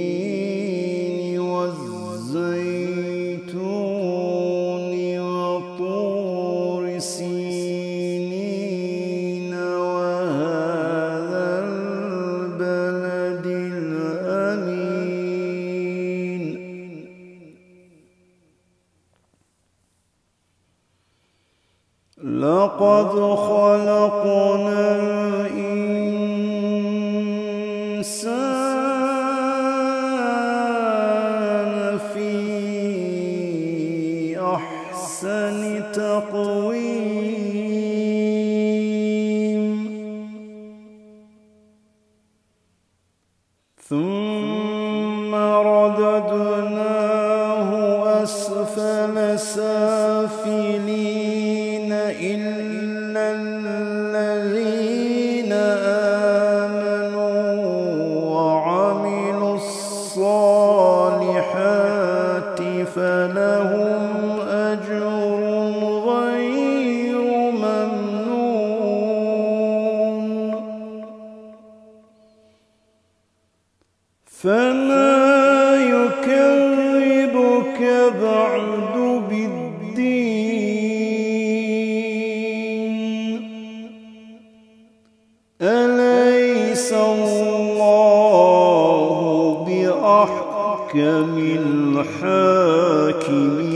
والتين والزيتون وطور سينين وهذا البلد الأمين لقد خلقنا الإنسان في أحسن تقويم ثم رددناه أسفل سافلين إلا الذين آمنوا وعملوا الصالحات فلهم أجر غير ممنون فما يكذبك بعد بالدين أليس الله بأحكم الحاكمين